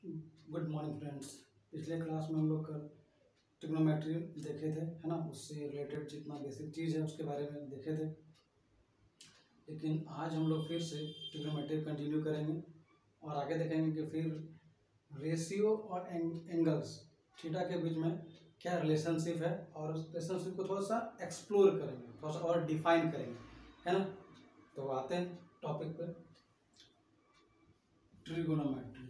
Good morning friends. पिछले class में हम लोग कल ट्रिग्नोमेट्री देखे थे, है ना। उससे रिलेटेड जितना बेसिक चीज़ है उसके बारे में देखे थे। लेकिन आज हम लोग फिर से ट्रिग्नोमेट्री कंटिन्यू करेंगे और आगे देखेंगे कि फिर रेशियो और एंगल्स थीटा के बीच में क्या रिलेशनशिप है, और उस रिलेशनशिप को थोड़ा सा एक्सप्लोर करेंगे, थोड़ा सा और डिफाइन करेंगे, है ना। तो आते हैं टॉपिक पर, ट्रिगोनोमेट्री।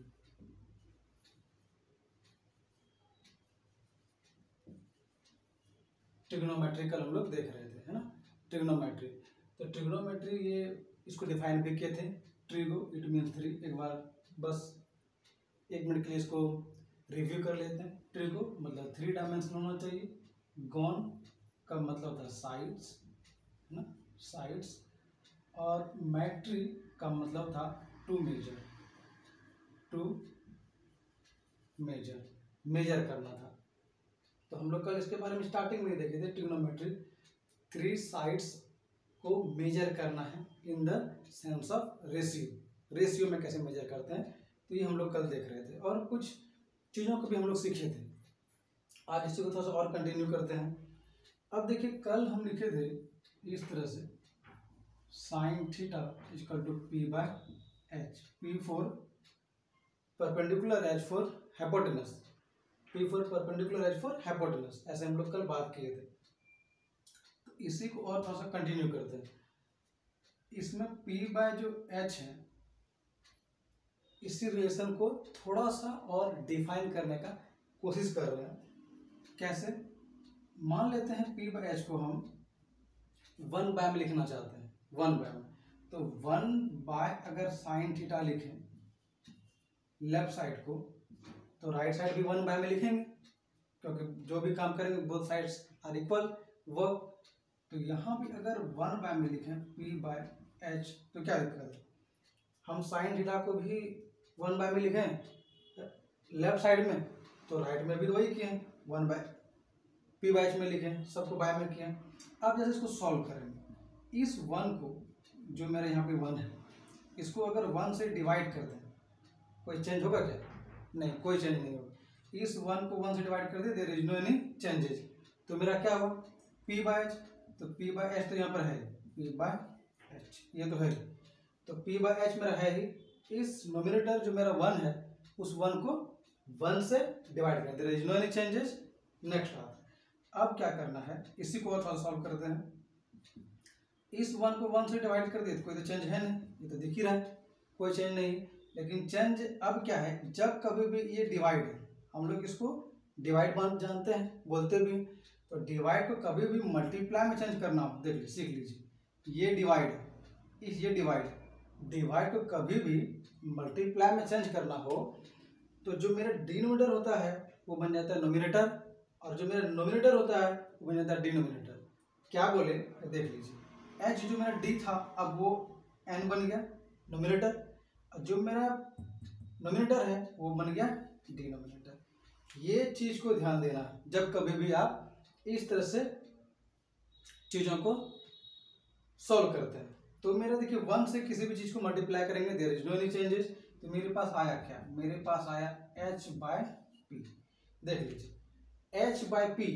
ट्रिग्नोमेट्री कल हम लोग देख रहे थे, है ना। ट्रिग्नोमेट्री, तो ट्रिग्नोमेट्री ये इसको डिफाइन भी किए थे। Trigo it means three. एक बार बस 1 मिनट के लिए इसको रिव्यू कर लेते हैं। ट्रिगो मतलब 3 डायमेंशन होना चाहिए। गॉन का मतलब होता है साइड्स, है ना, साइड्स। और मैट्री का मतलब था to measure, to measure, measure करना था। तो हम लोग कल इसके बारे में स्टार्टिंग में ही देखे थे। ट्रिग्नोमेट्री 3 साइड्स को मेजर करना है in the sense of ratio. Ratio में कैसे मेजर करते हैं, तो ये हम लोग कल देख रहे थे और कुछ चीज़ों को भी हम लोग सीखे थे। आज इसी को थोड़ा सा और कंटिन्यू करते हैं। अब देखिए, कल हम लिखे थे इस तरह से, sine theta equal to P by H, P for perpendicular, H for hypotenuse, P for perpendicular, H for hypotenuse. ऐसे हम लोग कल बात किए थे। तो इसी को और थोड़ा सा कंटिन्यू करते हैं। इसमें पी बाय जो एच है, इसी रिलेशन को थोड़ा सा और डिफाइन करने का कोशिश कर रहे हैं। कैसे? मान लेते हैं पी बाय एच को हम 1 बाय में लिखना चाहते हैं, 1 बाय में। तो 1 बाय अगर साइन थीटा लिखें लेफ्ट साइड को, तो राइट साइड भी 1 बाय में लिखेंगे, क्योंकि जो भी काम करेंगे both sides are equal work. तो यहाँ भी अगर 1 बाय में लिखें पी बाय एच, तो क्या दिक्कत है? हम साइन थीटा को भी 1 बाय में लिखें लेफ्ट साइड में, तो राइट में भी तो वही किए हैं, 1 बाय पी बाय एच में लिखें, सबको बाय में किए। अब जैसे इसको सॉल्व करेंगे, इस 1 को, जो मेरे यहाँ पे 1 है, इसको अगर 1 से डिवाइड कर दें, कोई चेंज होगा क्या? नहीं, कोई चेंज नहीं होगा। इस 1 को 1 से डिवाइड कर दे, there is no any changes. तो मेरा क्या हुआ? P by H. तो पी बाय एच तो यहाँ पर है, पी बाय एच ये तो है। तो पी बाय एच मेरा है ही। इस नोमिनेटर जो मेरा 1 है, उस 1 को 1 से डिवाइड कर, there is no any changes. Next आता है, अब क्या करना है, इसी को और सॉल्व करते हैं। इस 1 को 1 से डिवाइड कर दिए तो कोई तो चेंज है नहीं, ये तो दिख ही रहा है, कोई चेंज नहीं। लेकिन चेंज अब क्या है, जब कभी भी ये डिवाइड है, हम लोग इसको डिवाइड जानते हैं, बोलते भी। तो डिवाइड को कभी भी मल्टीप्लाई में चेंज करना हो, देख लीजिए, सीख लीजिए। ये डिवाइड है, ये डिवाइड को कभी भी मल्टीप्लाई में चेंज करना हो, तो जो मेरा डिनोमिनेटर होता है वो बन जाता है नोमिनेटर, और जो मेरा नोमिनेटर होता है वो बन जाता है डिनोमिनेटर। क्या बोले, देख लीजिए। एच जो मेरा डी था, अब वो एन बन गया नोमिनेटर, जो मेरा नोमिनेटर है वो बन गया डिनोमिनेटर। ये चीज को ध्यान देना है जब कभी भी आप इस तरह से चीजों को सॉल्व करते हैं। तो मेरा देखिए, 1 से किसी भी चीज को मल्टीप्लाई करेंगे, there is no any changes. तो मेरे पास आया क्या? मेरे पास आया एच बाय पी। देख लीजिए, एच बाय पी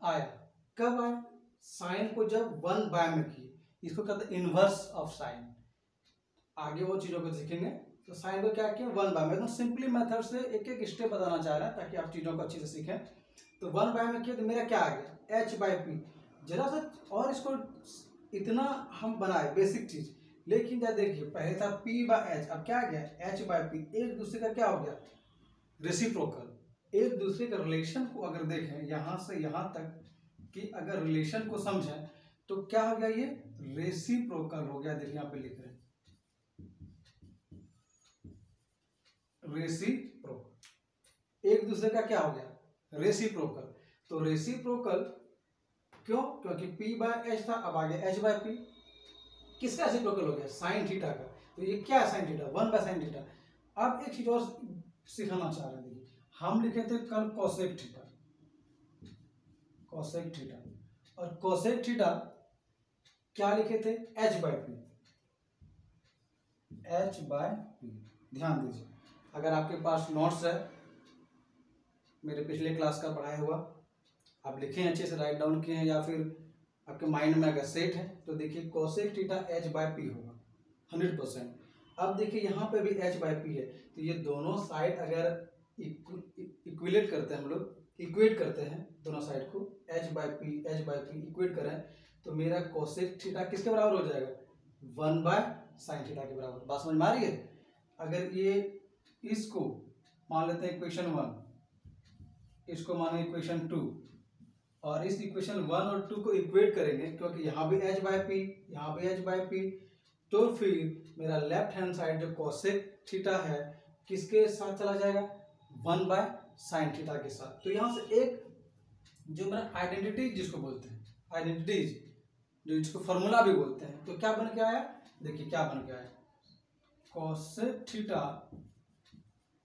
आया। कब आया? साइन को जब 1 बाय में किए, इसको कहते हैं इनवर्स ऑफ साइन। आगे वो चीजों को सीखेंगे। तो साइन को क्या किया? 1 बाय में। एकदम सिंपली मेथड से एक एक स्टेप बताना चाह रहा है ताकि आप चीजों को अच्छे से सीखें। तो 1 बाय में किया तो मेरा क्या आ गया? H by P. जरा सा और इसको इतना हम बनाए बेसिक चीज, लेकिन क्या देखिए, पहले था पी बाय एच, अब क्या आ गया? H by P. एक दूसरे का क्या हो गया? रेसिप्रोकल। एक दूसरे का रिलेशन को अगर देखें यहां से यहां तक कि अगर रिलेशन को समझें तो क्या हो गया? ये रेसिप्रोकल हो गया। देखिए यहां पे लिख रहे हैं रेसिप्रोकल। एक दूसरे का क्या हो गया? रेसिप्रोकल। तो रेसिप्रोकल क्यों? क्योंकि P बाय एच था, अब आ गया H बाय पी। किसका रेसिप्रोकल हो गया? साइन थीटा का। तो ये क्या है? Sine theta, 1 by sine theta. अब एक चीज और सिखाना चाह रहे हैं। हम लिखे थे कल कोसेक थीटा, कोसेक थीटा, और कोसेक थीटा क्या लिखे थे? H by P, H by P. ध्यान दीजिए, अगर आपके पास नोट्स है मेरे पिछले क्लास का पढ़ाया हुआ, आप लिखे हैं अच्छे से, राइट डाउन किए हैं, या फिर आपके माइंड में अगर सेट है तो देखिए cosec theta h by P होगा 100%। अब देखिए यहाँ पे भी h बाय पी है, तो ये दोनों साइड अगर इक्विलेट करते हैं, हम लोग इक्वेट करते हैं दोनों साइड को, h बाय पी इक्वेट करें तो मेरा कोसेक थीटा किसके बराबर हो जाएगा, 1 बाय साइन थीटा के बराबर। बात समझ में आ रही है। अगर ये इसको मान लेते हैं इक्वेशन 1, इसको माने इक्वेशन 2, और इस इक्वेशन 1 और 2 को इक्वेट करेंगे, क्योंकि यहाँ भी h बाय पी, यहाँ भी h बाय पी, तो फिर मेरा लेफ्ट हैंड साइड जो कोसेक थीटा है किसके साथ चला जाएगा, 1 बाय साइन थीटा के साथ। तो यहाँ से एक जो मेरा आइडेंटिटी जिसको बोलते हैं, आइडेंटिटीज जो इसको फॉर्मूला भी बोलते हैं, तो क्या बन के आया, देखिए क्या बन के आया, cosec theta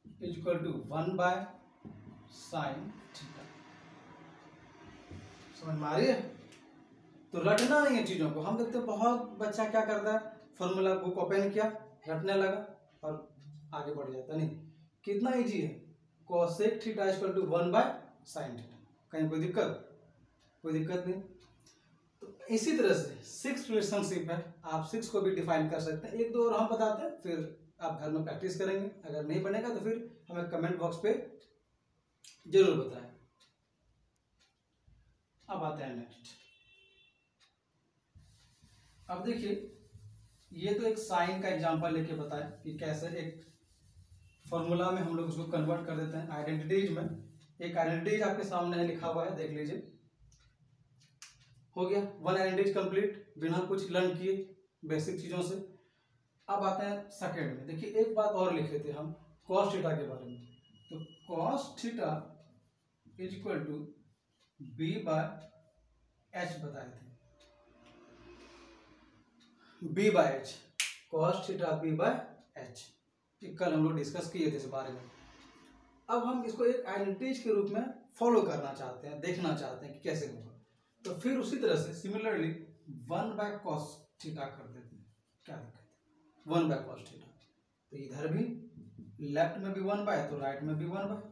is equal to 1 by sine theta. समझ में आ रही है। तो रटना नहीं है चीजों को। हम देखते हैं बहुत बच्चा क्या करता है, फॉर्मूला बुक ओपन किया, रटने लगा और आगे बढ़ जाता। नहीं, कितना इजी है, cosec theta is equal to 1 by sine theta. कहीं कोई दिक्कत, कोई दिक्कत नहीं। तो इसी तरह से 6 रिलेशनशिप है, आप 6 को भी डिफाइन कर सकते हैं। एक दो और हम बताते हैं, फिर आप घर में प्रैक्टिस करेंगे। अगर नहीं बनेगा तो फिर हमें कमेंट बॉक्स पे जरूर बताएं। अब आते हैं नेक्स्ट। अब देखिए ये तो एक साइन का एग्जांपल लेके बताया कि कैसे एक फॉर्मूला में हम लोग उसको कन्वर्ट कर देते हैं आइडेंटिटीज में। एक आइडेंटिटीज आपके सामने है, लिखा हुआ है, देख लीजिए। हो गया वन आइडेंटिटीज कंप्लीट, बिना कुछ लर्न किए बेसिक चीजों से। अब आते हैं सेकंड में। देखिए एक बात और लिख लेते हैं हम कॉस थीटा के बारे में। तो cos theta is equal to B by H बताए थे, B by H, cos theta B by H. कल हम लोग डिस्कस किए थे इस बारे में। अब हम इसको एक आइडेंटिटीज के रूप में फॉलो करना चाहते हैं, देखना चाहते हैं कि कैसे होगा। तो फिर उसी तरह से सिमिलरली 1 बाय कॉस थीटा कर देते हैं। क्या दिक्कत है, 1 बाय कॉस थीटा। तो इधर भी लेफ्ट में भी 1 बाय, तो राइट में भी 1 बाय।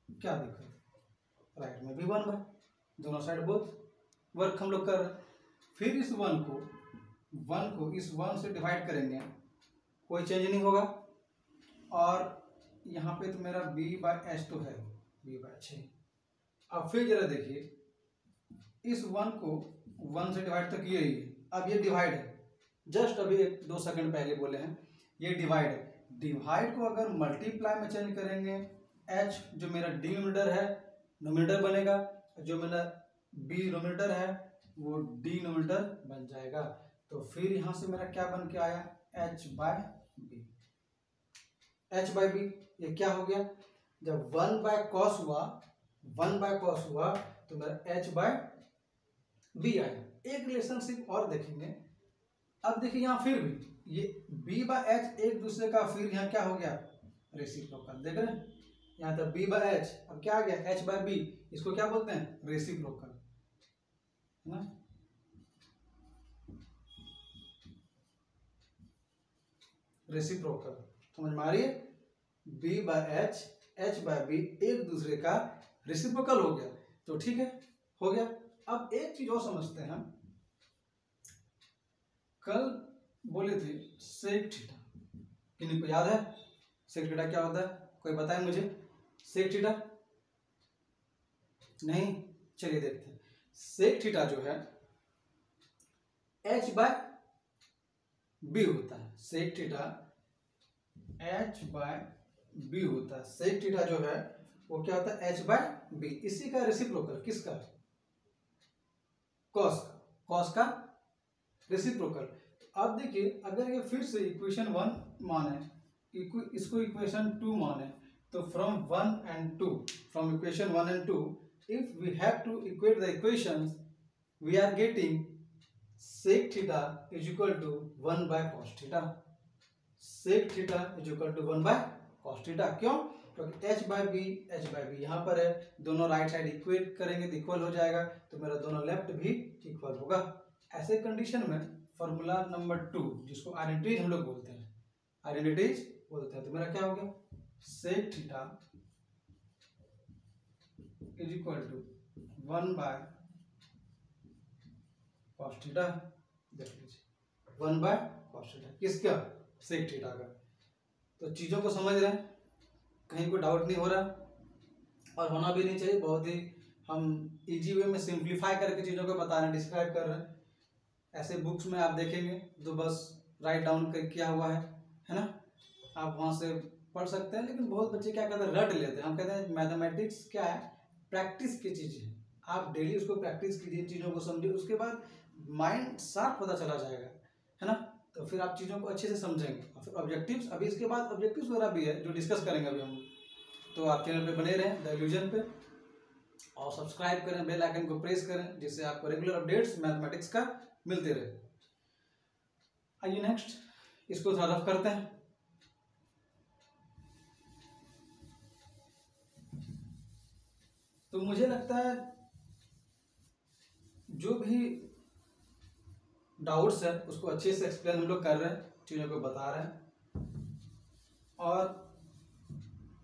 क्या दिक्कत है, राइट में भी 1 बाय, दोनों साइड बोथ वर्क हम लोग कर रहे हैं। फिर इस 1 को इस 1 से डिवाइड करेंगे, कोई चेंज नहीं होगा। और यहाँ पे तो मेरा b बाय एच तो है, b बाय 6। अब फिर जरा देखिए इस 1 को 1 से डिवाइड तो किए ही, अब ये डिवाइड है, जस्ट अभी 1-2 सेकंड पहले बोले हैं ये डिवाइड है। डिवाइड को अगर मल्टीप्लाई में चेंज करेंगे, h जो मेरा डिनोमिनेटर है नोमिनेटर बनेगा, जो मेरा b नोमिनेटर है वो डिनोमिनेटर बन जाएगा। तो फिर यहाँ से मेरा क्या बन के आया, h by b, h by b। ये क्या हो गया, जब 1 बाय कॉस हुआ, 1 बाय कॉस हुआ तो मेरा h बाय b आया। एक रिलेशनशिप और देखेंगे। अब देखिए यहाँ फिर भी ये b बाय h एक दूसरे का फिर यहाँ क्या हो गया, रेसिप्रोकल। देख रहे हैं यहाँ तक b बाय h, अब क्या आ गया h बाय b, इसको क्या बोलते हैं, रेसिप्रोकल, है ना। रेसिप्रोकल समझ में आ रही है। b by h, h by b एक दूसरे का रेसिप्रोकल हो गया, तो ठीक है, हो गया। अब एक चीज और समझते हैं हम, कल बोले थे सेक थीटा, किन्हीं को याद है सेक थीटा क्या होता है, कोई बताए मुझे सेक थीटा। नहीं, चलिए देखते हैं। सेक थीटा जो है h बाय b होता है, sec theta h by b होता है। सेक थीटा जो है वो क्या होता है, h बाय b। इसी का रेसिप्रोकल किसका, कॉस का, कॉस का रेसिप्रोकल। अब देखिए अगर ये फिर से इक्वेशन 1 माने, इसको इक्वेशन 2 माने, तो from 1 and 2, from equation 1 and 2 if we have to equate the equations we are getting sec theta is equal to 1 by cos theta, sec theta is equal to 1 by cos theta। क्यों, क्योंकि h by b यहाँ पर है, दोनों right side equate करेंगे तो equal हो जाएगा, तो मेरा दोनों लेफ्ट भी इक्वल होगा। ऐसे कंडीशन में फॉर्मूला नंबर 2 जिसको आइडेंटिटीज हम लोग बोलते हैं, आइडेंटिटीज बोलते हैं, तो मेरा क्या हो गया, sec theta is equal to 1 by cos theta. देख लीजिए 1 बाय कॉस थीटा किसका, सेक थीटा का। तो चीजों को समझ रहे हैं, कहीं कोई डाउट नहीं हो रहा और होना भी नहीं चाहिए। बहुत ही हम इजी वे में सिंप्लीफाई करके चीजों को बता रहे हैं, डिस्क्राइब कर रहे हैं। ऐसे बुक्स में आप देखेंगे तो बस राइट डाउन कर किया हुआ है ना, आप वहां से पढ़ सकते हैं। लेकिन बहुत बच्चे क्या कहते हैं, रट लेते हैं। हम कहते हैं मैथमेटिक्स क्या है, प्रैक्टिस की चीज है। आप डेली उसको प्रैक्टिस कीजिए, चीजों को समझिए, उसके बाद माइंड शार्प पता चला जाएगा, है ना। तो फिर आप चीजों को अच्छे से समझेंगे। और फिर ऑब्जेक्टिव्स, अभी इसके बाद ऑब्जेक्टिव्स वगैरह भी है जो डिस्कस करेंगे अभी हम। तो आप चैनल पे बने रहें द इल्यूजन पे, और सब्सक्राइब करें, बेल आइकन को प्रेस करें, जिससे आपको रेगुलर अपडेट्स मैथमेटिक्स का मिलते रहे। आइए नेक्स्ट इसको थोड़ा रफ करते हैं। तो मुझे लगता है जो भी डाउट्स है उसको अच्छे से एक्सप्लेन हम लोग कर रहे हैं, चीजों को बता रहे हैं। और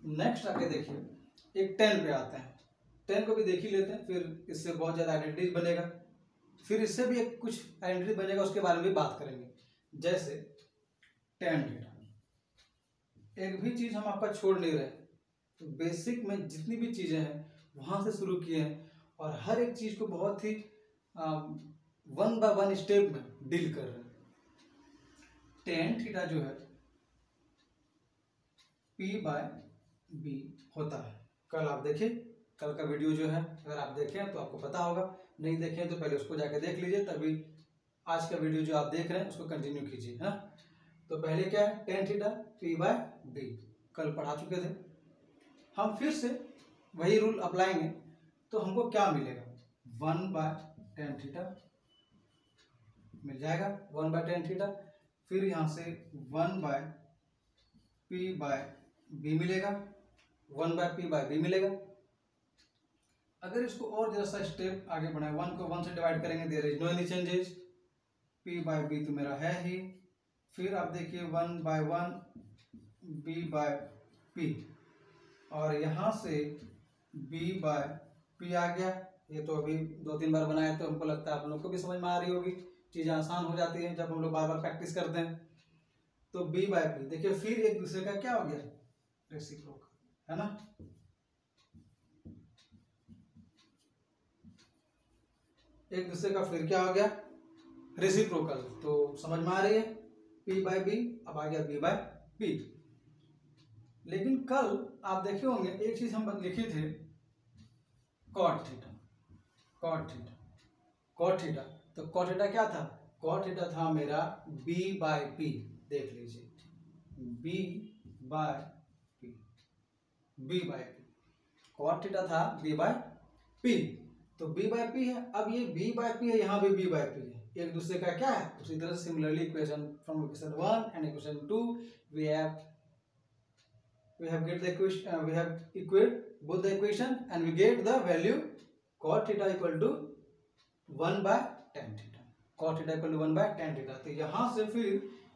नेक्स्ट आके देखिए एक 10 पे आते हैं। 10 को भी देख ही लेते हैं, फिर इससे बहुत ज्यादा आइडेंटिटीज बनेगा। फिर इससे भी एक कुछ आइडेंटिटी बनेगा, उसके बारे में भी बात करेंगे। जैसे tan थीटा, एक भी चीज हम आपका छोड़ नहीं रहे। तो बेसिक में जितनी भी चीजें हैं वहां से शुरू किए हैं, और हर एक चीज को बहुत ही 1 बाय 1 स्टेप में डील कर रहे हैं। tan थीटा जो है p बाय b होता है। कल आप देखिए, कल का वीडियो जो है अगर आप देखें तो आपको पता होगा, नहीं देखें तो पहले उसको जाके देख लीजिए, तभी आज का वीडियो जो आप देख रहे हैं उसको कंटिन्यू कीजिए, है ना। तो पहले क्या है, tan theta p by b कल पढ़ा चुके थे। हम फिर से वही रूल अप्लाएंगे तो हमको क्या मिलेगा, 1 बाय tan थीटा मिल जाएगा, 1 बाय tan थीटा। फिर यहाँ से 1 बाय p बाय b मिलेगा, 1 बाय p बाय b मिलेगा। अगर इसको और जरा सा स्टेप आगे बढ़ाएं, 1 को 1 से डिवाइड करेंगे, there is no any changes, p by b तो मेरा है ही। फिर आप देखिए 1 बाय 1 b बाय p, और यहाँ से b बाय p आ गया। ये तो अभी 2-3 बार बनाया तो हमको लगता है आप लोग को भी समझ में आ रही होगी। चीज़ें आसान हो जाती हैं जब हम लोग बार बार प्रैक्टिस करते हैं। तो b बाय p देखिए, फिर एक दूसरे का क्या हो गया, रेसिप्रोकल, है ना। एक दूसरे का फिर क्या हो गया, रेसिप्रोकल। तो समझ में आ रही है, p बाय b अब आ गया b बाय p। लेकिन कल आप देखे होंगे एक चीज हम लिखे थे, cot theta, cot theta, cot theta. तो कॉट थीटा क्या था, कॉट थीटा था मेरा b बाय p। देख लीजिए b by p, b by p, cot theta था b बाय p। तो b बाय p है, अब ये b बाय p है, यहाँ भी b बाय p है, एक दूसरे का क्या है। उसी तरह से similarly equation from equation 1 and equation 2 we have get the equation, we have equate both the equation and we get the value cot theta equal to 1 by tan theta, cot theta equal to 1 by tan theta। तो यहाँ से फिर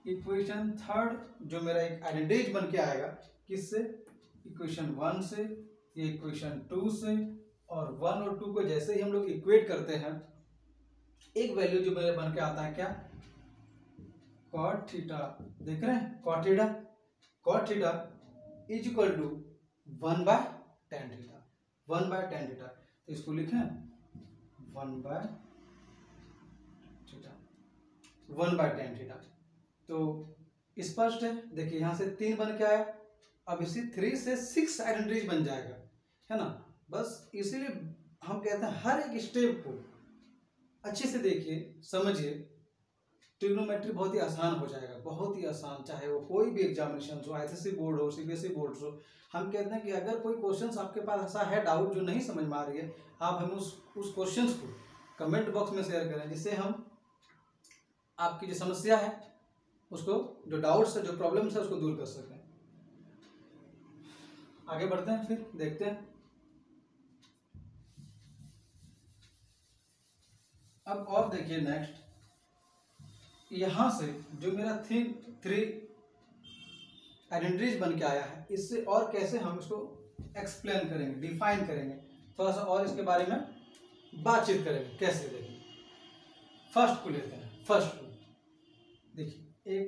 equation third जो मेरा एक identity बन के आएगा, किससे, इक्वेशन 1 से, ये इक्वेशन 2 से, और 1 और 2 को जैसे ही हम लोग इक्वेट करते हैं, एक वैल्यू जो मेरे बन के आता है क्या, cot थीटा। देख रहे हैं cot theta, cot theta is equal to 1 by tan theta, 1 by tan theta. तो इसको लिखें 1 by theta, 1 by tan theta. तो स्पष्ट है, देखिए यहाँ से 3 बन के आया, अब इसी 3 से 6 आइडेंटिटीज बन जाएगा, है ना। बस इसीलिए हम कहते हैं हर एक स्टेप को अच्छे से देखिए, समझिए, ट्रिग्नोमेट्री बहुत ही आसान हो जाएगा, बहुत ही आसान। चाहे वो कोई भी एग्जामिनेशन हो, आईसीएसई बोर्ड हो, सीबीएसई बोर्ड हो, हम कहते हैं कि अगर कोई क्वेश्चंस आपके पास ऐसा है डाउट जो नहीं समझ में आ रही है, आप हमें उस क्वेश्चंस को कमेंट बॉक्स में शेयर करें, जिससे हम आपकी जो समस्या है उसको, जो डाउट्स है, जो प्रॉब्लम्स है, उसको दूर कर सकें। आगे बढ़ते हैं, फिर देखते हैं। अब और देखिए नेक्स्ट, यहां से जो मेरा 3 आइडेंटिटीज बन के आया है, इससे और कैसे हम इसको एक्सप्लेन करेंगे, डिफाइन करेंगे, थोड़ा सा और इसके बारे में बातचीत करेंगे कैसे। देखिए फर्स्ट को लेते हैं, फर्स्ट को देखिए, एक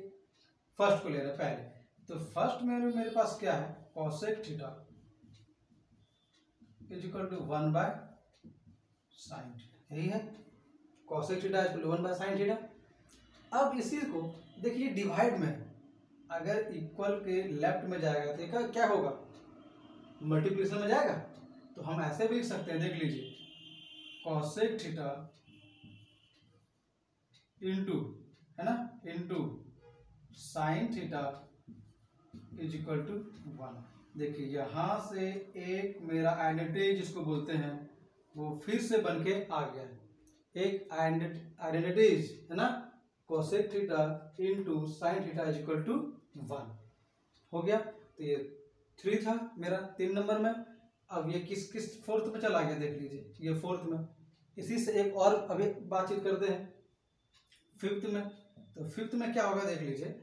फर्स्ट को ले रहे हैं पहले। तो फर्स्ट में मेरे पास क्या है, cosec theta is equal to 1/sin theta, यही है cosec theta is equal to 1/sin theta. अब इसी को देखिए डिवाइड में, अगर इक्वल के लेफ्ट में जाएगा तो क्या होगा, मल्टीप्लिकेशन में जाएगा। तो हम ऐसे भी लिख सकते हैं, देख लीजिए कॉसेक थीटा इंटू, है ना, into sine theta is equal to 1। देखिए यहां से एक मेरा आइडेंटिटी जिसको बोलते हैं वो फिर से बन के आ गया है, एक आइडेंटिटीज, है ना, cosec theta into sine theta is equal to 1 हो गया। तो ये 3 था मेरा 3 नंबर में। अब ये किस किस फोर्थ में चला गया, देख लीजिए ये फोर्थ में। इसी से एक और अभी बातचीत करते हैं फिफ्थ में। तो फिफ्थ में क्या होगा, देख लीजिए,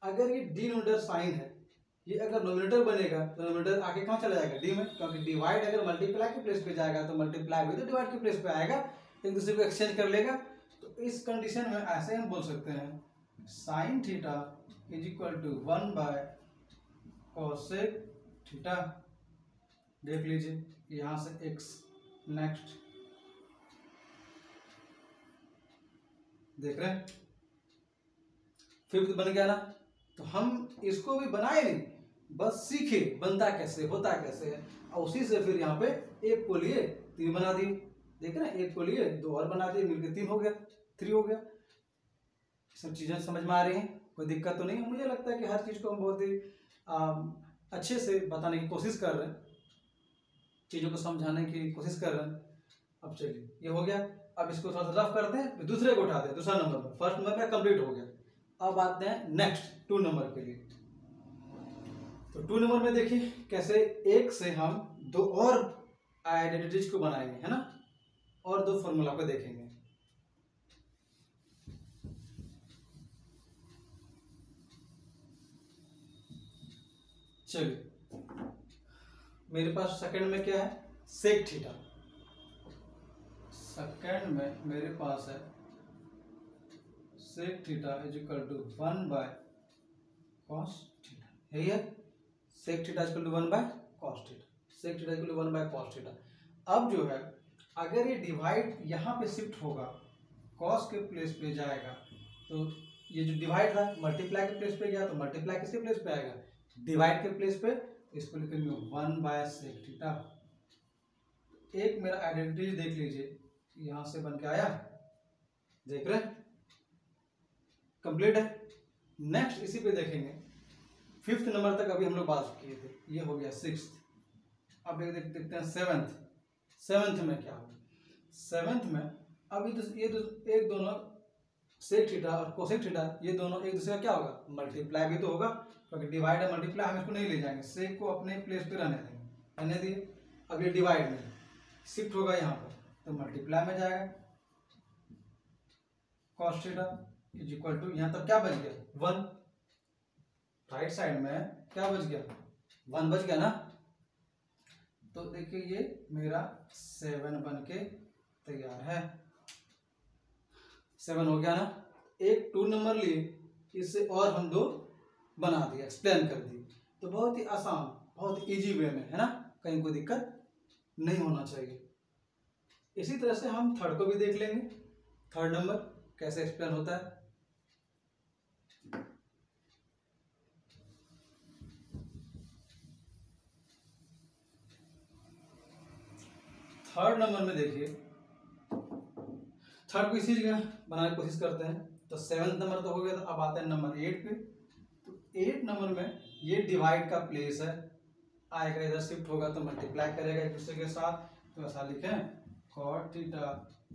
अगर ये डिनोमिनेटर साइन है, ये अगर नोमिनेटर बनेगा तो नोमिनेटर आगे कहाँ चला जाएगा, डी में, क्योंकि डिवाइड अगर मल्टीप्लाई के प्लेस पे जाएगा तो मल्टीप्लाई भी तो डिवाइड के प्लेस पे आएगा, एक दूसरे को एक्सचेंज कर लेगा। तो इस कंडीशन में ऐसे हम बोल सकते हैं sine theta is equal to 1/कोसेक थीटा। देख लीजिए यहां से x, नेक्स्ट देख रहे हैं फिफ्थ बन गया ना। तो हम इसको भी बनाए नहीं, बस सीखे बनता कैसे, होता कैसे है, और उसी से फिर यहाँ पे एक को लिए 3 बना दिए, देख रहे हैं, एक को लिए 2 और बना दिए, मिलकर 3 हो गया, 3 हो गया। सब चीजें समझ में आ रही हैं, कोई दिक्कत तो नहीं है। मुझे लगता है कि हर चीज को हम बहुत ही अच्छे से बताने की कोशिश कर रहे हैं, चीजों को समझाने की कोशिश कर रहे हैं। अब चलिए ये हो गया, अब इसको थोड़ा सा रफ करते हैं, फिर दूसरे को उठाते हैं, दूसरा नंबर में। फर्स्ट नंबर पे कंप्लीट हो गया। अब आते हैं नेक्स्ट 2 नंबर के लिए। तो 2 नंबर में देखिए कैसे एक से हम 2 और आइडेंटिटीज को बनाएंगे, है ना, और 2 फॉर्मूला को देखेंगे। चलिए मेरे पास सेकंड में क्या है, सेक थीटा। सेकंड में मेरे पास है sec theta is equal to 1/cos theta, यही है, sec theta is equal to 1/cos theta, sec theta is equal to 1/cos theta. अब जो है अगर ये डिवाइड यहाँ पे शिफ्ट होगा, cos के प्लेस पे जाएगा, तो ये जो डिवाइड था मल्टीप्लाई के प्लेस पे गया, तो मल्टीप्लाई किसके प्लेस पे आएगा, डिवाइड के प्लेस पे, तो इसको लिखेंगे 1/sec थीटा। एक मेरा आइडेंटिटी देख लीजिए, यहां से बन के आया, देख रहे हैं, कंप्लीट है। नेक्स्ट इसी पे देखेंगे, 5th नंबर तक अभी हम लोग बात किए थे, ये हो गया 6th। अब देखते हैं 7th। 7th में क्या होगा, 7th में अभी एक दोनों सेक थीटा और कोसेक थीटा, ये दोनों एक दूसरे का क्या होगा, मल्टीप्लाई भी तो होगा, क्योंकि डिवाइड है मल्टीप्लाई हम इसको नहीं ले जाएंगे, सेक को अपने प्लेस पे रहने देंगे, रहने दिए। अब ये डिवाइड में शिफ्ट होगा यहाँ पर, तो मल्टीप्लाई में जाएगा, cos theta is equal to, यहाँ तक क्या बच गया 1, राइट साइड में क्या बच गया 1 बच गया ना। तो देखिए ये मेरा 7 बन के तैयार है, 7 हो गया ना। एक 2 नंबर लिए, इससे और हम 2 बना दिया, एक्सप्लेन कर दिए। तो बहुत ही आसान, बहुत इजी वे में, है ना, कहीं कोई दिक्कत नहीं होना चाहिए। इसी तरह से हम थर्ड को भी देख लेंगे, थर्ड नंबर कैसे एक्सप्लेन होता है। थर्ड नंबर में देखिए, थर्ड को इसी जगह बनाने की कोशिश करते हैं। तो 7th नंबर तो हो गया, तो अब आते हैं नंबर 8 पे। तो 8 नंबर में ये डिवाइड का प्लेस है, आएगा इधर शिफ्ट होगा तो मल्टीप्लाई करेगा एक दूसरे के साथ। तो ऐसा लिखें cot theta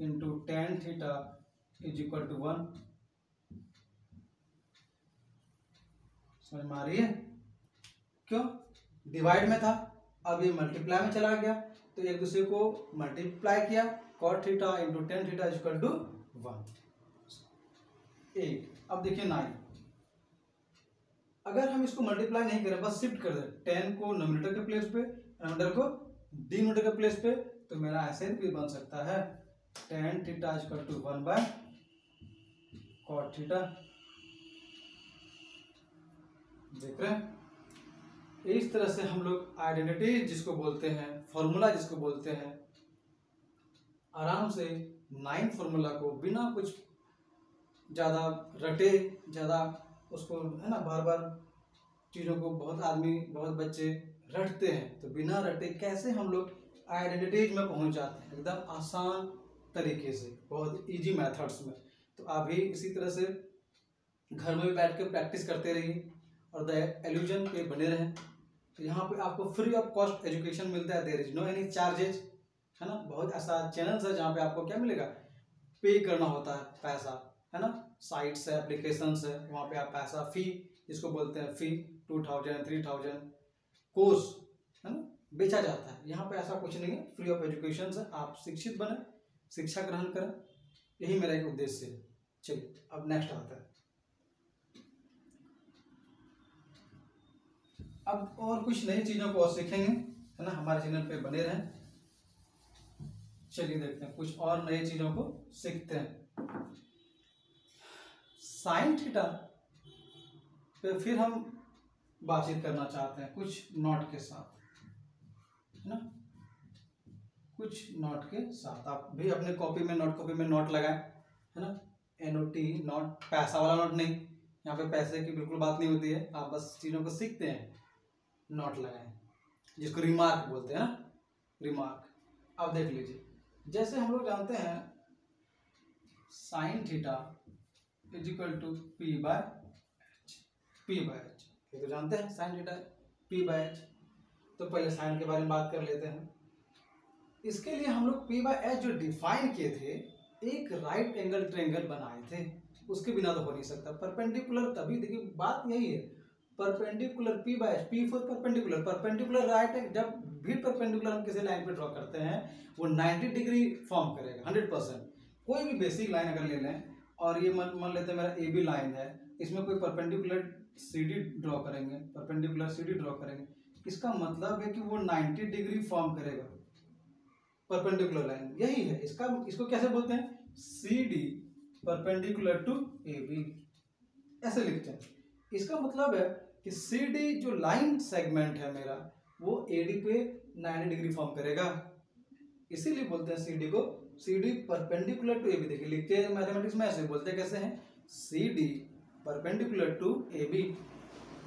into tan theta is equal to 1। समझ में आ रही है, क्यों, डिवाइड में था, अब ये मल्टीप्लाई में चला गया, तो एक दूसरे को मल्टीप्लाई किया, cot theta into tan theta is equal to 1। 8। अब देखिए 9, अगर हम इसको मल्टीप्लाई नहीं करें, बस शिफ्ट कर दें 10 को नोमिनेटर के प्लेस पे, डिनोमिनेटर को डिनोमिनेटर के प्लेस पे, तो मेरा ऐसे भी बन सकता है tan theta equal to 1/cot theta. देख रहे हैं, इस तरह से हम लोग आइडेंटिटी जिसको बोलते हैं, फॉर्मूला जिसको बोलते हैं, आराम से 9 फॉर्मूला को बिना कुछ ज़्यादा रटे, ज़्यादा उसको है ना, बार बार चीज़ों को बहुत बच्चे रटते हैं, तो बिना रटे कैसे हम लोग आइडेंटिटीज में पहुंच जाते हैं एकदम आसान तरीके से, बहुत इजी मेथड्स में। तो आप भी इसी तरह से घर में भी बैठ के प्रैक्टिस करते रहिए और द इल्यूजन पे बने रहें। तो यहाँ पे आपको फ्री ऑफ कॉस्ट एजुकेशन मिलता है, there is no any charges, है ना। बहुत ऐसा चैनल्स है जहाँ पे आपको क्या मिलेगा, पे करना होता है पैसा, है ना। साइट्स है, एप्लीकेशंस है, वहाँ पे आप पैसा फी जिसको बोलते हैं फी 2000 3000 कोर्स, है ना, बेचा जाता है। यहाँ पे ऐसा कुछ नहीं है, फ्री ऑफ एजुकेशन है। आप शिक्षित बने, शिक्षा ग्रहण करें, यही मेरा एक उद्देश्य है। चलिए अब नेक्स्ट आता है। अब और कुछ नई चीजों को और सीखेंगे, है ना, हमारे चैनल पे बने रहें। चलिए देखते हैं, कुछ और नई चीजों को सीखते हैं। साइन थीटा पे फिर हम बातचीत करना चाहते हैं कुछ नोट के साथ, है ना, कुछ नोट के साथ। आप भी अपने कॉपी में नोट लगाएं, है ना, NOT नोट, पैसा वाला नोट नहीं, यहाँ पे पैसे की बिल्कुल बात नहीं होती है। आप बस चीज़ों को सीखते हैं, नोट लगाएं, जिसको रिमार्क बोलते हैं ना, रिमार्क। अब देख लीजिए, जैसे हम लोग जानते हैं sine theta is equal to P/H, ये तो जानते हैं साइन थीटा P/H। तो पहले साइन के बारे में बात कर लेते हैं। इसके लिए हम लोग P/H जो डिफाइन किए थे, एक राइट एंगल ट्रायंगल बनाए थे, उसके बिना तो हो नहीं सकता। परपेंडिकुलर, तभी देखिए बात यही है, perpendicular P/H, P for perpendicular right है। जब भी परपेंडिकुलर हम किसी लाइन पे ड्रॉ करते हैं, वो 90 डिग्री फॉर्म करेगा 100%। कोई भी बेसिक लाइन अगर ले लें, और ये मान लेते हैं मेरा AB लाइन है, इसमें कोई परपेंडिकुलर CD ड्रॉ करेंगे, इसका मतलब है कि वो 90 डिग्री फॉर्म करेगा परपेंडिकुलर लाइन, यही है इसको कैसे बोलते हैं, CD परपेंडिकुलर टू AB, ऐसे लिखते हैं। इसका मतलब है कि CD जो लाइन सेगमेंट है मेरा, वो AD पे 90 डिग्री फॉर्म करेगा, इसीलिए बोलते हैं CD परपेंडिकुलर टू AB। देखिए लिखते हैं मैथमेटिक्स में ऐसे बोलते हैं, कैसे हैं, CD perpendicular to AB।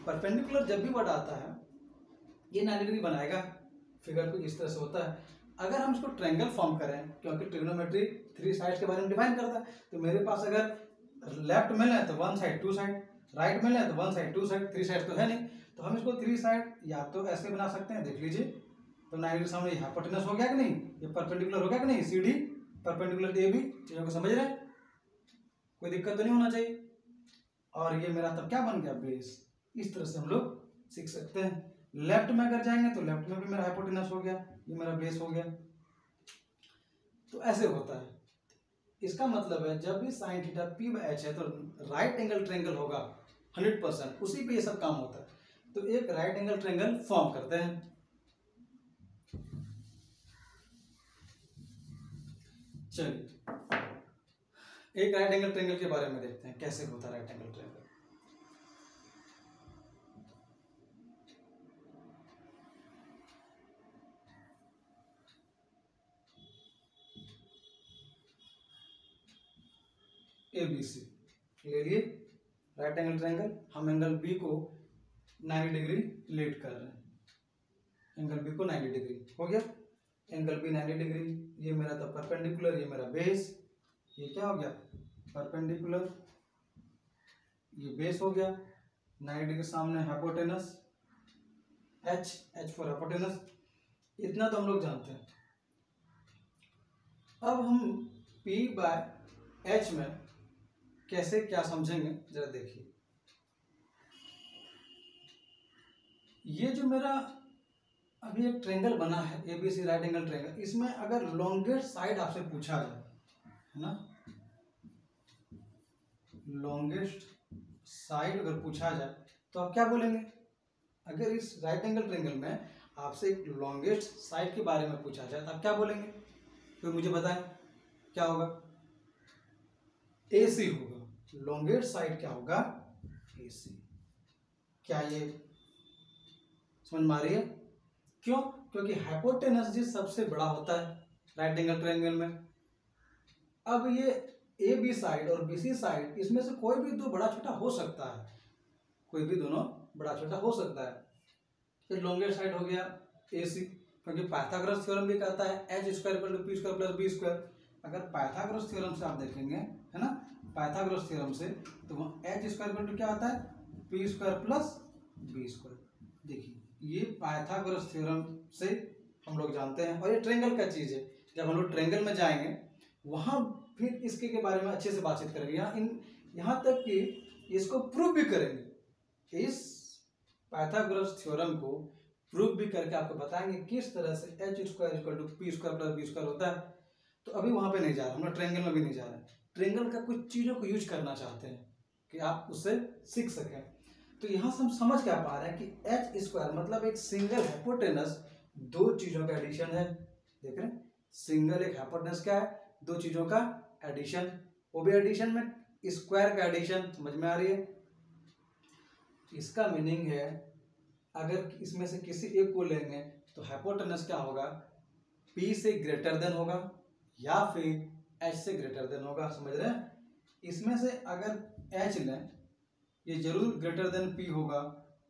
Perpendicular जब भी वर्ड आता है, ये 90 डिग्री बनाएगा, फिगर कुछ इस तरह से होता है। अगर हम इसको ट्रायंगल फॉर्म करें, क्योंकि ट्रिग्नोमेट्री 3 साइड्स के बारे में डिफाइन करता है, तो मेरे पास अगर लेफ्ट में लें तो 1 साइड 2 साइड, राइट में लें तो 1 साइड 2 साइड, 3 साइड तो है नहीं, तो हम इसको 3 साइड या तो ऐसे बना सकते हैं। देख लीजिए, तो 90 के सामने हाइपोटेनस हो गया कि नहीं, ये परपेंडिकुलर हो गया कि नहीं, CD परपेंडिकुलर टू AB। चीजों को समझ रहे हैं, कोई दिक्कत तो नहीं होना चाहिए। और ये मेरा तब क्या बन गया, बेस। इस तरह से हम लोग सीख सकते हैं। लेफ्ट में अगर जाएंगे तो लेफ्ट में भी मेरा हाइपोटेनस हो गया, ये मेरा बेस हो गया। तो ऐसे होता है। इसका मतलब है जब भी साइन थीटा P/H है, तो राइट एंगल ट्रायंगल होगा 100%, उसी पे ये सब काम होता है। तो एक राइट एंगल ट्रायंगल फॉर्म करते हैं। चलिए एक राइट एंगल ट्रायंगल के बारे में देखते हैं, कैसे होता है राइट एंगल ट्रायंगल। ABC ले लिए राइट एंगल ट्रायंगल, हम एंगल B को 90 डिग्री लेट कर रहे हैं, एंगल B को 90 डिग्री हो गया, एंगल B 90 डिग्री, ये मेरा था परपेंडिकुलर, ये मेरा बेस, ये क्या हो गया, परपेंडिकुलर, ये बेस हो गया, 90 डिग्री सामने हाइपोटेनस H फॉर हाइपोटेनस, इतना तो हम लोग जानते हैं। अब हम P/H में कैसे क्या समझेंगे, जरा देखिए। ये जो मेरा अभी एक ट्रायंगल बना है ABC राइट एंगल ट्रायंगल, इसमें अगर लॉन्गेस्ट साइड आपसे पूछा जाए, है ना, लॉन्गेस्ट साइड अगर पूछा जाए, तो आप क्या बोलेंगे? अगर इस राइट एंगल ट्रायंगल में आपसे एक लॉन्गेस्ट साइड के बारे में पूछा जाए तो आप क्या बोलेंगे? तो मुझे बताएं क्या होगा? AC होगा। लॉन्गेस्ट साइड क्या होगा? AC। क्या ये समझ में आ रही है? क्यों? क्योंकि हाइपोटेनस जी सबसे बड़ा होता है राइट एंगल ट्रायंगल में। अब ये AB साइड और BC साइड, इसमें से कोई भी दो बड़ा छोटा हो सकता है, कोई भी दोनों बड़ा छोटा हो सकता है। फिर लॉन्गेस्ट साइड हो गया AC, क्योंकि पाइथागोरस थ्योरम भी कहता है h square equal to p square plus b square. अगर पाइथागोरस थ्योरम से आप देखेंगे, है ना, पाइथागोरस थ्योरम से, तो वहाँ h स्क्वायर इक्वल टू क्या होता है? p square plus b square. देखिए ये पाइथागोरस थ्योरम से हम लोग जानते हैं, और ये ट्रायंगल का चीज़ है। जब हम लोग ट्रायंगल में जाएंगे वहाँ फिर इसके के बारे में अच्छे से बातचीत करेंगे। यहाँ तक कि इसको प्रूव भी करेंगे। इस पाइथागोरस थ्योरम को प्रूव भी करके आपको बताएंगे किस तरह से h square equal to p square plus b square होता है। तो अभी वहाँ पे नहीं जा रहे, हम लोग ट्रायंगल में भी नहीं जा रहे। ट्रायंगल का कुछ चीज़ों को यूज करना चाहते हैं कि आप उससे सीख सकें। तो यहाँ से हम समझ क्या पा रहे हैं कि h स्क्वायर मतलब एक सिंगल हाइपोटेनस दो चीज़ों का एडिशन है। देख रहे हैं, सिंगल एक हाइपोटेनस क्या है? दो चीज़ों का एडिशन, वो भी एडिशन में स्क्वायर का एडिशन। समझ में आ रही है? इसका मीनिंग है अगर इसमें से किसी एक को लेंगे तो हाइपोटेनस क्या होगा? P से ग्रेटर देन होगा या फिर H से ग्रेटर देन होगा। समझ रहे हैं? इसमें से अगर H लें, ये जरूर ग्रेटर देन P होगा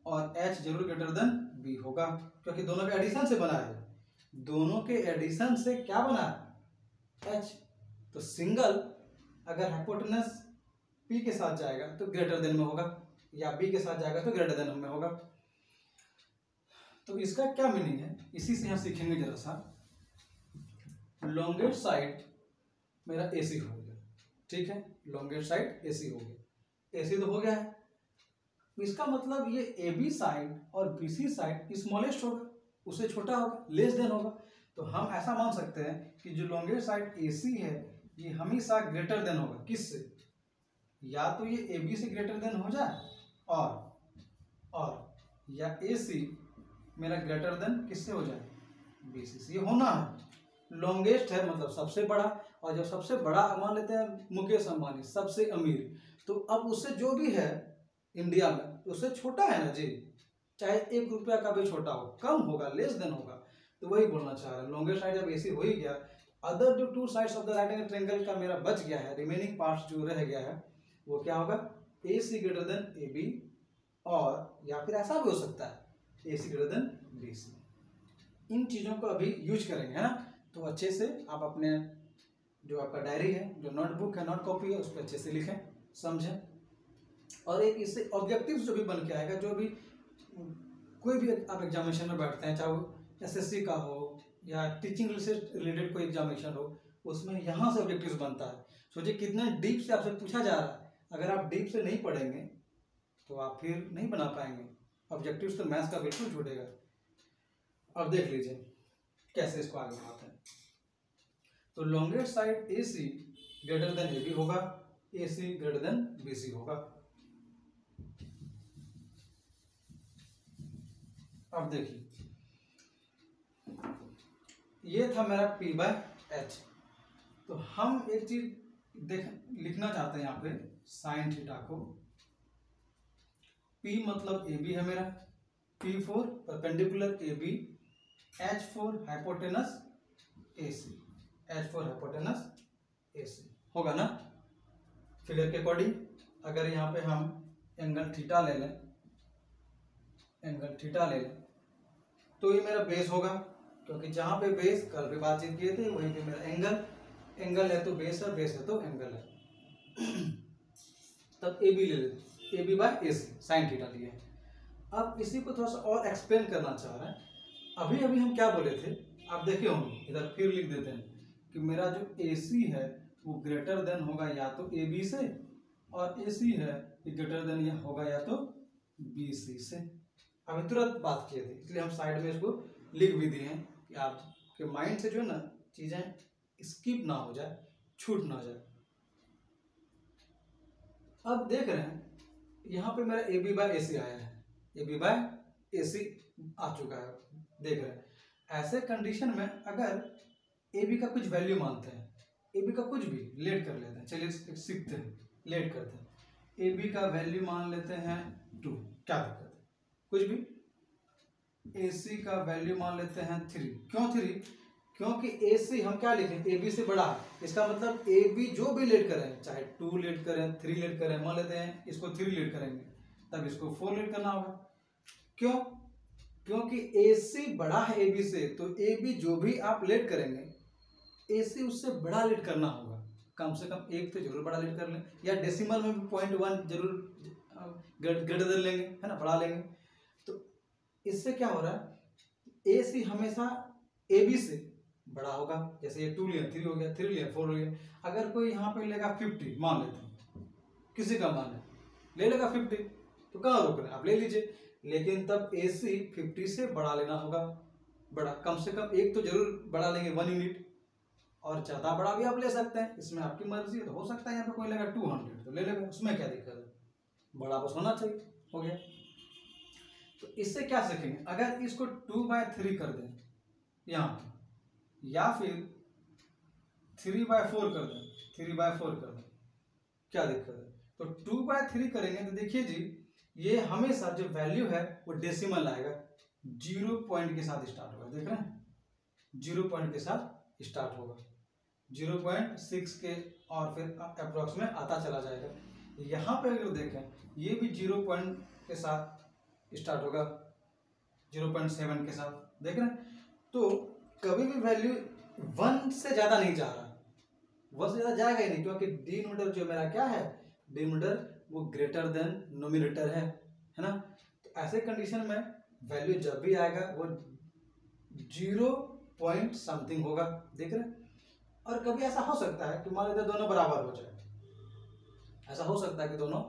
और H जरूर ग्रेटर देन B होगा, क्योंकि दोनों के एडिशन से बना है। दोनों के एडिशन से क्या बना है? H। तो सिंगल अगर हाइपोटेनस P के साथ जाएगा तो ग्रेटर देन में होगा, या B के साथ जाएगा तो ग्रेटर देन में होगा। तो इसका क्या मीनिंग है, इसी से यहाँ सीखेंगे जरा सा। लॉन्गेस्ट साइड मेरा AC हो गया, ठीक है, लॉन्गेस्ट साइड AC हो गया। AC तो हो गया है, इसका मतलब ये AB साइड और BC साइड स्मॉलेस्ट होगा, उससे छोटा होगा, लेस देन होगा। तो हम ऐसा मान सकते हैं कि जो लॉन्गेस्ट साइड AC है ये हमेशा ग्रेटर देन होगा। किससे? या तो ये AB से ग्रेटर देन हो जाए और या AC मेरा ग्रेटर देन किससे हो जाए? BC से। ये होना है, लॉन्गेस्ट है मतलब सबसे बड़ा, और जब सबसे बड़ा मान लेते हैं मुकेश अंबानी सबसे अमीर, तो अब उससे जो भी है इंडिया में उससे छोटा है ना जी, चाहे 1 रुपया का भी छोटा हो, कम होगा, लेस देन होगा। तो वही बोलना चाह रहा है, लॉन्गेस्ट साइड जब AC हो ही गया, अदर जो two sides of the right angle triangle का मेरा बच गया है, रिमेनिंग पार्ट्स जो रह गया है वो क्या होगा? AC ग्रेटर देन AB, और या फिर ऐसा भी हो सकता है AC ग्रेटर देन BC। इन चीज़ों को अभी यूज करेंगे, है ना। तो अच्छे से आप अपने जो आपका डायरी है, जो नोटबुक है, नोट कॉपी है, उस पर अच्छे से लिखें, समझें। और एक इससे ऑब्जेक्टिव्स जो भी बन के आएगा, जो भी कोई भी आप एग्जामिनेशन में बैठते हैं, चाहे वो SSC का हो या टीचिंग से रिलेटेड कोई एग्जामिनेशन हो, उसमें यहाँ से ऑब्जेक्टिव्स बनता है। सोचिए कितना डीप से आपसे पूछा जा रहा है। अगर आप डीप से नहीं पढ़ेंगे तो आप फिर नहीं बना पाएंगे ऑब्जेक्टिव्स, तो मैथ्स का बिल्कुल छूटेगा। अब देख लीजिए कैसे इसको आगे बढ़ाते हैं। तो longest side AC greater than AB होगा, AC ग्रेटर देन BC होगा। अब देखिए ये था मेरा P/H। तो हम एक चीज लिखना चाहते हैं यहाँ पे, साइन थीटा को। P मतलब AB है मेरा, P for perpendicular AB, H for hypotenuse AC, H for hypotenuse AC होगा ना। फिगर के अकॉर्डिंग अगर यहाँ पे हम एंगल थीटा ले लें, एंगल थीटा ले लें, तो ये मेरा बेस होगा, क्योंकि जहाँ पे बेस कल भी बातचीत किए थे वहीं पे मेरा एंगल, एंगल है तो बेस है, बेस है तो एंगल है। तब AB ले लेते, AB/AC साइन थीटा लिए। अब इसी को थोड़ा सा और एक्सप्लेन करना चाह रहे हैं। अभी अभी हम क्या बोले थे, आप देखे होंगे, इधर फिर लिख देते हैं कि मेरा जो AC है वो ग्रेटर देन होगा या तो AB से, और AC है ये ग्रेटर देन या होगा या तो BC से। अभी तुरंत बात किए थे, इसलिए हम साइड में इसको लिख भी दिए हैं कि आपके माइंड से जो है ना चीजें स्किप ना हो जाए, छूट ना जाए। अब देख रहे हैं यहाँ पे मेरा ए बी बाय ए सी आया है, ए बी बाय ए सी आ चुका है, देख रहे हैं। ऐसे कंडीशन में अगर ए बी का कुछ वैल्यू मानते हैं, ए बी का कुछ भी लेट कर लेते हैं, चलिए सीखते हैं, लेट करते हैं। ए बी का वैल्यू मान लेते हैं 2, क्या दिक्कत है, कुछ भी। ए सी का वैल्यू मान लेते हैं 3, क्यों 3? क्योंकि ए सी हम क्या लिखें, ए बी से बड़ा है, इसका मतलब ए बी जो भी लेट करें, चाहे 2 लेट करें, 3 लेट करें, मान लेते हैं इसको 3 लेट करेंगे, तब इसको 4 लेट करना होगा। क्यों? क्योंकि ए सी बड़ा है ए बी से, तो ए बी जो भी आप लेट करेंगे, ए सी उससे बड़ा लेट करना होगा, कम से कम एक तो जरूर बड़ा लेट कर लें, या डेसिमल में भी 0.1 जरूर ग्रेटर लेंगे, है ना, बढ़ा लेंगे। तो इससे क्या हो रहा है, ए सी हमेशा ए बी से बड़ा होगा। जैसे ये 2 लिया 3 हो गया, 3 लिया 4 हो गया। अगर कोई यहाँ पे लेगा 50, मान लेते हैं किसी का मान है, ले लेगा 50, तो कहाँ रोक रहे हैं, आप ले लीजिए, लेकिन तब ए सी 50 से बड़ा लेना होगा, बड़ा, कम से कम एक तो जरूर बड़ा लेंगे 1 यूनिट, और ज्यादा बड़ा भी आप ले सकते हैं, इसमें आपकी मर्जी है। तो हो सकता है यहाँ पे कोई लेगा 200, तो ले लेगा, उसमें क्या दिक्कत है, बड़ा बस होना चाहिए, हो गया। तो इससे क्या सीखेंगे, अगर इसको 2/3 कर दें यहाँ पे, या फिर 3/4 कर दें, 3/4 कर दें, क्या दिक्कत है। तो 2/3 करेंगे तो देखिए जी, ये हमेशा जो वैल्यू है वो डेसिमल आएगा, 0 पॉइंट के साथ स्टार्ट होगा, देख रहे हैं, 0 पॉइंट के साथ स्टार्ट होगा, 0.6 के, और फिर अप्रोक्स में आता चला जाएगा। यहाँ पे अगर देखें, ये भी 0 पॉइंट के साथ स्टार्ट होगा, 0.7 के साथ, देख रहे हैं। तो कभी भी वैल्यू 1 से ज्यादा नहीं जा रहा, 1 से ज्यादा जाएगा ही नहीं, क्योंकि डिनोमिनेटर जो मेरा क्या है, डिनोमिनेटर वो ग्रेटर देन नोमिनेटर है ना। तो ऐसे कंडीशन में वैल्यू जब भी आएगा वो 0 पॉइंट समथिंग होगा, देख रहे हैं। और कभी ऐसा हो सकता है कि मान लेते दोनों बराबर हो जाए, ऐसा हो सकता है कि दोनों